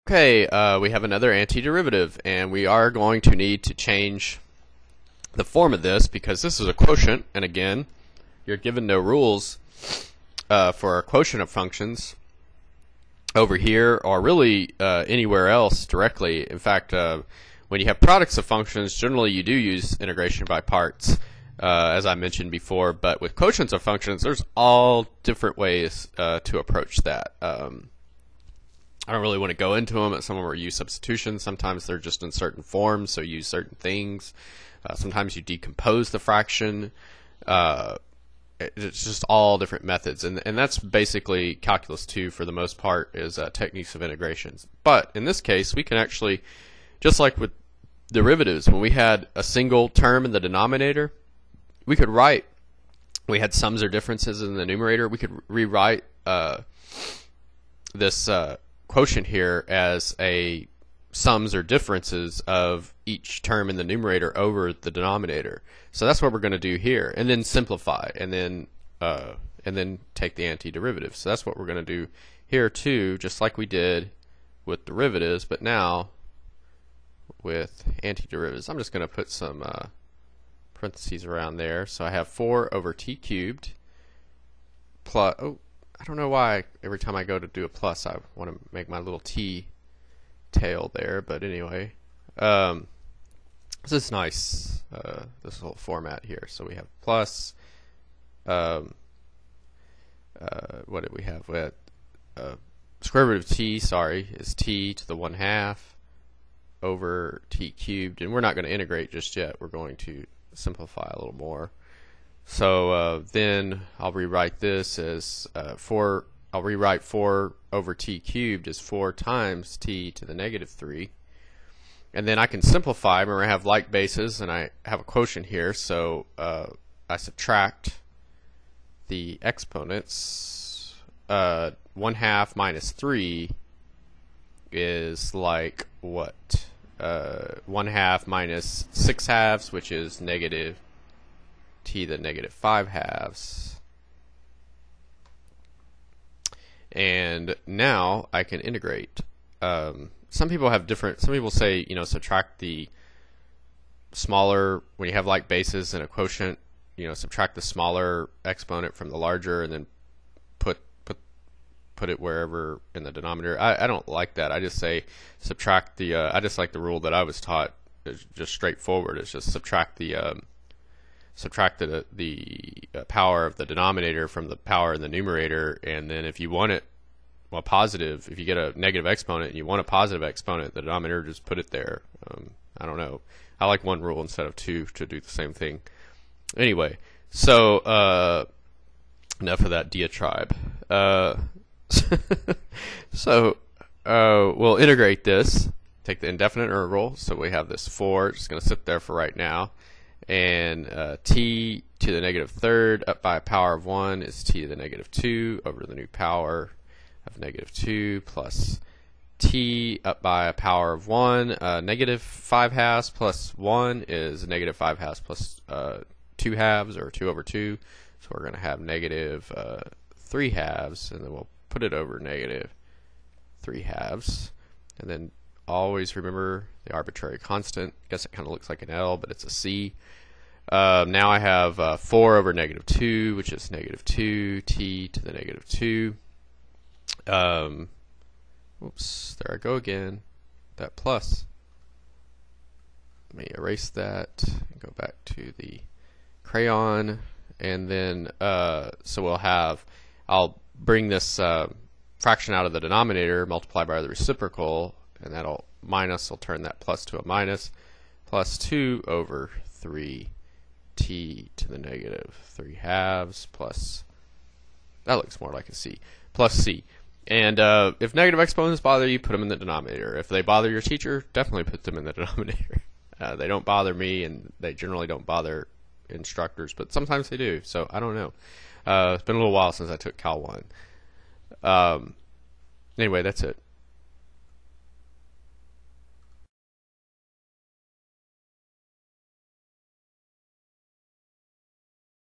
Okay, we have another antiderivative, and we are going to need to change the form of this because this is a quotient, and again, you're given no rules for a quotient of functions over here or really anywhere else directly. In fact, when you have products of functions, generally you do use integration by parts, as I mentioned before, but with quotients of functions, there's all different ways to approach that. I don't really want to go into them. Some of them are use substitution. Sometimes they're just in certain forms, so use certain things. Sometimes you decompose the fraction. It's just all different methods, and that's basically calculus 2 for the most part is techniques of integrations. But in this case, we can actually, just like with derivatives, when we had a single term in the denominator, we could write, we had sums or differences in the numerator, we could rewrite this quotient here as a sums or differences of each term in the numerator over the denominator. So that's what we're going to do here, and then simplify, and then take the antiderivative. So that's what we're going to do here too, just like we did with derivatives, but now with antiderivatives. I'm just going to put some parentheses around there. So I have 4 over t cubed plus, oh, I don't know why every time I go to do a plus I want to make my little t tail there, but anyway, this is nice, this whole format here. So we have plus, what did we have? We had square root of t, sorry, is t to the 1/2 over t cubed, and we're not going to integrate just yet. We're going to simplify a little more. So then I'll rewrite this as I'll rewrite 4 over t cubed as 4 times t to the -3. And then I can simplify. Remember, I have like bases, and I have a quotient here, so I subtract the exponents. 1/2 minus 3 is like what? 1/2 minus 6/2, which is negative t to the -5/2. And now I can integrate. Some people have different, some people say, you know, subtract the smaller, when you have like bases and a quotient, you know, subtract the smaller exponent from the larger and then put it wherever in the denominator. I don't like that. I just say subtract the, I just like the rule that I was taught. It's just straightforward. It's just subtract the power of the denominator from the power in the numerator, and then if you want it, well, positive, if you get a negative exponent and you want a positive exponent, the denominator, just put it there. I don't know. I like one rule instead of 2 to do the same thing. Anyway, so enough of that diatribe. So we'll integrate this, take the indefinite rule, so we have this 4, just going to sit there for right now, and t to the -3rd up by a power of 1 is t to the -2 over the new power of -2 plus t up by a power of 1. -5/2 plus 1 is -5/2 plus 2/2, or 2 over 2. So we're going to have -3/2, and then we'll put it over -3/2. And then always remember the arbitrary constant. I guess it kind of looks like an L, but it's a C. Now I have 4 over -2, which is -2 t to the -2. Oops, there I go again. That plus. Let me erase that and go back to the crayon. And then, so we'll have, I'll bring this fraction out of the denominator, multiply by the reciprocal, and that'll minus, will turn that plus to a minus, plus 2 over 3 t to the -3/2 plus, that looks more like a C, plus C. And if negative exponents bother you, put them in the denominator. If they bother your teacher, definitely put them in the denominator. They don't bother me, and they generally don't bother instructors, but sometimes they do, so I don't know. It's been a little while since I took Cal 1. Anyway, that's it.